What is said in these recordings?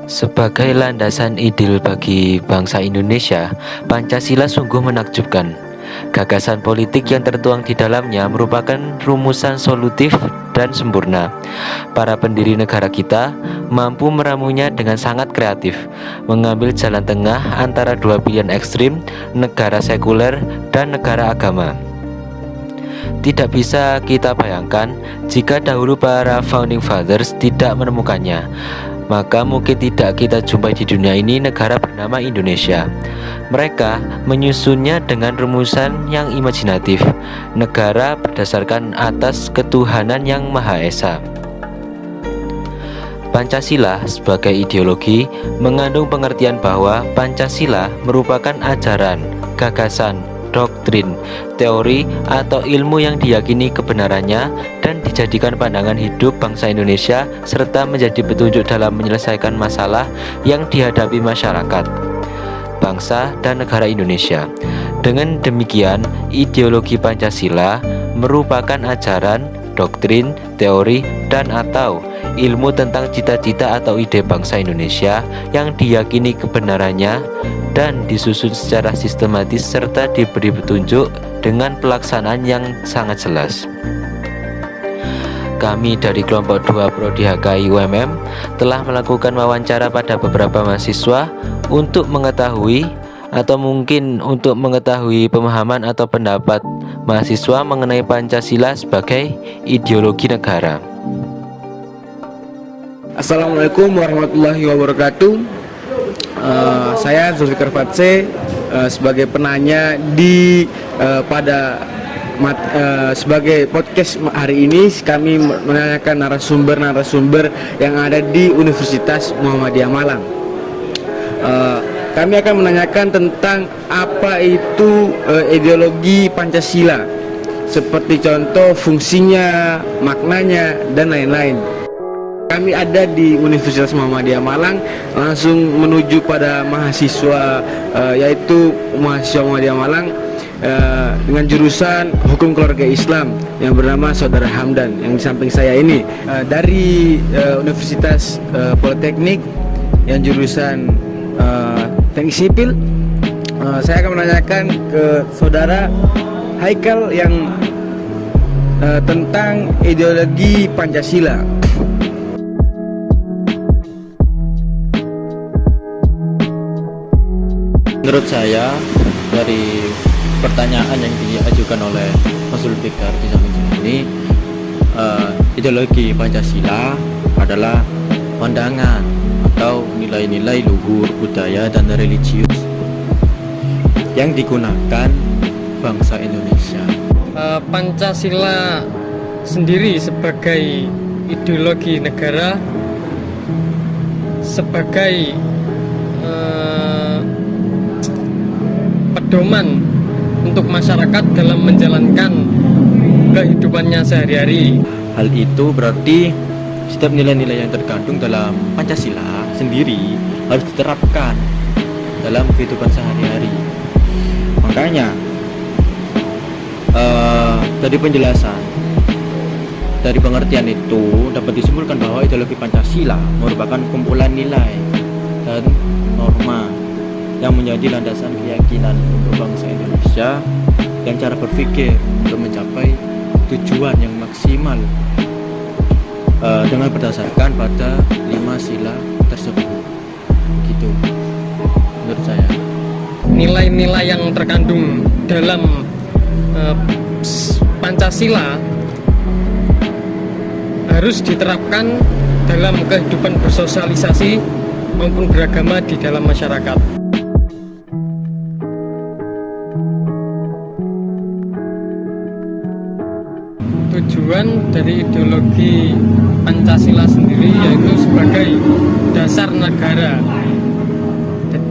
Sebagai landasan ideal bagi bangsa Indonesia, Pancasila sungguh menakjubkan. Gagasan politik yang tertuang di dalamnya merupakan rumusan solutif dan sempurna. Para pendiri negara kita mampu meramunya dengan sangat kreatif, mengambil jalan tengah antara dua pilihan ekstrim, negara sekuler dan negara agama. Tidak bisa kita bayangkan jika dahulu para founding fathers tidak menemukannya, maka mungkin tidak kita jumpai di dunia ini negara bernama Indonesia. Mereka menyusunnya dengan rumusan yang imajinatif, negara berdasarkan atas ketuhanan yang Maha Esa. Pancasila sebagai ideologi mengandung pengertian bahwa Pancasila merupakan ajaran, gagasan, doktrin, teori, atau ilmu yang diyakini kebenarannya dan dijadikan pandangan hidup bangsa Indonesia serta menjadi petunjuk dalam menyelesaikan masalah yang dihadapi masyarakat, bangsa, dan negara Indonesia. Dengan demikian, ideologi Pancasila merupakan ajaran, doktrin, teori, dan atau ilmu tentang cita-cita atau ide bangsa Indonesia yang diyakini kebenarannya dan disusun secara sistematis serta diberi petunjuk dengan pelaksanaan yang sangat jelas. Kami dari kelompok 2 Prodi HKI UMM telah melakukan wawancara pada beberapa mahasiswa untuk mengetahui atau mungkin untuk mengetahui pemahaman atau pendapat mahasiswa mengenai Pancasila sebagai ideologi negara. Assalamualaikum warahmatullahi wabarakatuh. Saya Zulfikar Fatse sebagai penanya di sebagai podcast hari ini. Kami menanyakan narasumber yang ada di Universitas Muhammadiyah Malang. Kami akan menanyakan tentang apa itu ideologi Pancasila, seperti contoh fungsinya, maknanya, dan lain-lain. Kami ada di Universitas Muhammadiyah Malang, langsung menuju pada mahasiswa yaitu mahasiswa Muhammadiyah Malang dengan jurusan Hukum Keluarga Islam yang bernama Saudara Hamdan yang di samping saya ini, dari Universitas Politeknik yang jurusan Teknik Sipil. Saya akan menanyakan ke Saudara Haikal yang tentang ideologi Pancasila. Menurut saya, dari pertanyaan yang diajukan oleh Mas Zulfikar di samping ini, ideologi Pancasila adalah pandangan atau nilai-nilai luhur budaya dan religius yang digunakan bangsa Indonesia. Pancasila sendiri sebagai ideologi negara, sebagai pedoman untuk masyarakat dalam menjalankan kehidupannya sehari-hari. Hal itu berarti setiap nilai-nilai yang terkandung dalam Pancasila sendiri harus diterapkan dalam kehidupan sehari-hari. Makanya dari penjelasan, dari pengertian itu dapat disimpulkan bahwa ideologi Pancasila merupakan kumpulan nilai dan norma yang menjadi landasan keyakinan untuk bangsa Indonesia dan cara berpikir untuk mencapai tujuan yang maksimal dengan berdasarkan pada 5 sila tersebut. Begitu menurut saya. Nilai-nilai yang terkandung dalam Pancasila harus diterapkan dalam kehidupan bersosialisasi maupun beragama di dalam masyarakat. Tujuan dari ideologi Pancasila sendiri yaitu sebagai dasar negara.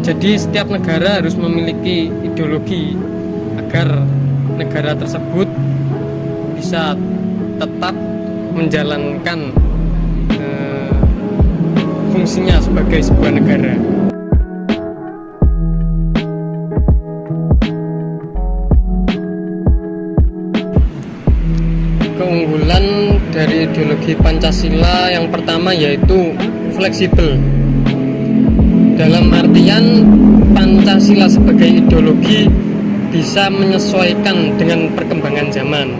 Jadi setiap negara harus memiliki ideologi agar negara tersebut bisa tetap menjalankan fungsinya sebagai sebuah negara. Keunggulan dari ideologi Pancasila yang pertama yaitu fleksibel. Dalam artian Pancasila sebagai ideologi bisa menyesuaikan dengan perkembangan zaman.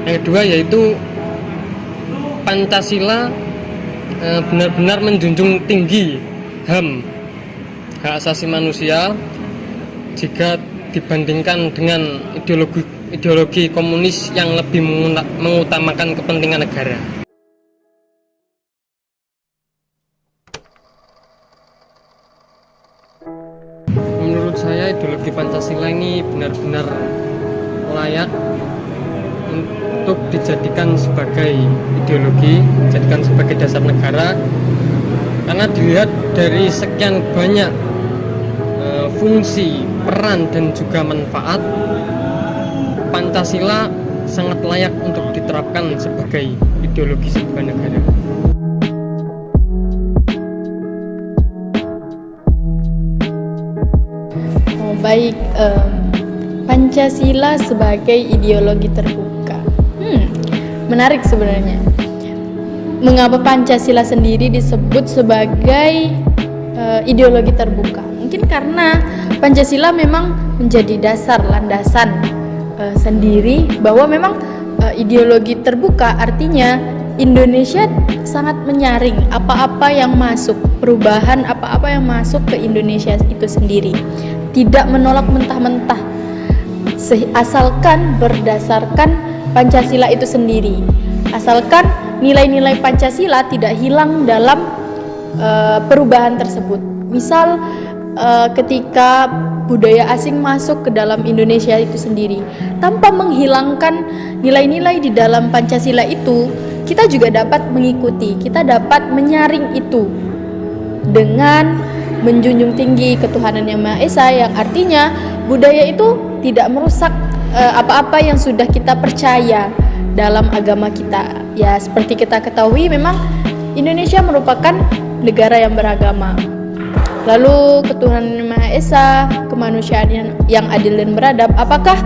Yang kedua yaitu Pancasila benar-benar menjunjung tinggi HAM, hak asasi manusia, jika dibandingkan dengan ideologi komunis yang lebih mengutamakan kepentingan negara. Menurut saya ideologi Pancasila ini benar-benar layak untuk dijadikan sebagai ideologi, dijadikan sebagai dasar negara, karena dilihat dari sekian banyak fungsi, peran, dan juga manfaat, Pancasila sangat layak untuk diterapkan sebagai ideologi sebuah negara. Baik, Pancasila sebagai ideologi terbuka. Menarik sebenarnya. Mengapa Pancasila sendiri disebut sebagai ideologi terbuka? Mungkin karena Pancasila memang menjadi dasar landasan sendiri, bahwa memang ideologi terbuka artinya Indonesia sangat menyaring apa-apa yang masuk, perubahan apa-apa yang masuk ke Indonesia itu sendiri. Tidak menolak mentah-mentah, asalkan berdasarkan Pancasila itu sendiri, asalkan nilai-nilai Pancasila tidak hilang dalam perubahan tersebut. Misal ketika budaya asing masuk ke dalam Indonesia itu sendiri, tanpa menghilangkan nilai-nilai di dalam Pancasila itu, kita juga dapat mengikuti, kita dapat menyaring itu dengan menjunjung tinggi ketuhanan yang Maha Esa, yang artinya budaya itu tidak merusak apa-apa yang sudah kita percaya dalam agama kita. Ya, seperti kita ketahui, memang Indonesia merupakan negara yang beragama. Lalu ketuhanan yang Maha Esa, kemanusiaan yang adil dan beradab, apakah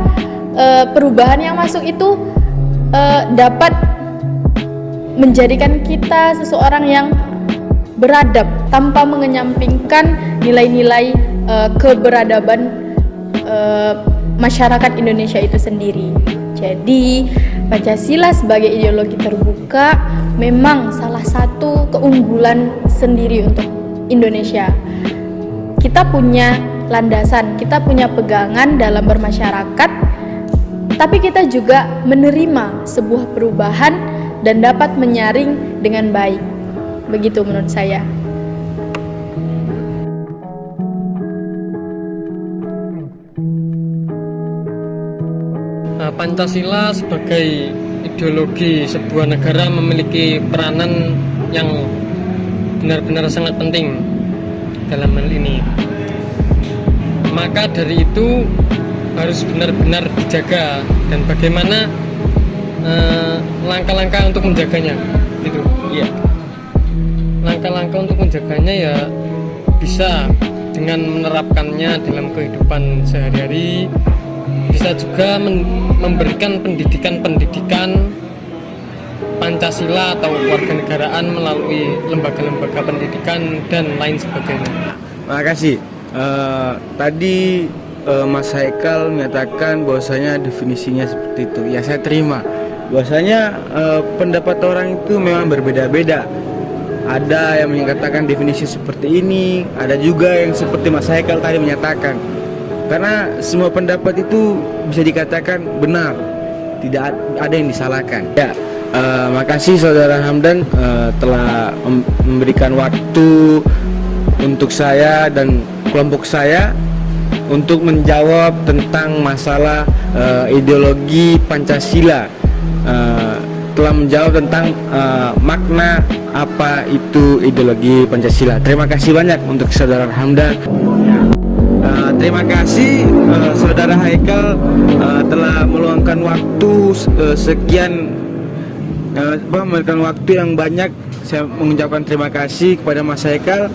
perubahan yang masuk itu dapat menjadikan kita seseorang yang beradab tanpa mengenyampingkan nilai-nilai keberadaban masyarakat Indonesia itu sendiri. Jadi Pancasila sebagai ideologi terbuka memang salah satu keunggulan sendiri untuk Indonesia. Kita punya landasan, kita punya pegangan dalam bermasyarakat, tapi kita juga menerima sebuah perubahan dan dapat menyaring dengan baik. Begitu menurut saya. Pancasila sebagai ideologi sebuah negara memiliki peranan yang benar-benar sangat penting dalam hal ini. Maka dari itu harus benar-benar dijaga, dan bagaimana langkah-langkah untuk menjaganya, gitu. Iya. Langkah-langkah untuk menjaganya ya bisa dengan menerapkannya dalam kehidupan sehari-hari, bisa juga memberikan pendidikan Pancasila atau warganegaraan melalui lembaga-lembaga pendidikan dan lain sebagainya. Terima kasih. Tadi Mas Haikal menyatakan bahwasanya definisinya seperti itu. Ya, saya terima. Bahwasanya pendapat orang itu memang berbeda-beda. Ada yang menyatakan definisi seperti ini, ada juga yang seperti Mas Haikal tadi menyatakan. Karena semua pendapat itu bisa dikatakan benar, tidak ada yang disalahkan. Ya, makasih Saudara Hamdan telah memberikan waktu untuk saya dan kelompok saya untuk menjawab tentang masalah ideologi Pancasila. Telah menjawab tentang makna apa itu ideologi Pancasila. Terima kasih banyak untuk Saudara Hamdan. Terima kasih Saudara Haikal telah meluangkan waktu memberikan waktu yang banyak. Saya mengucapkan terima kasih kepada Mas Haikal.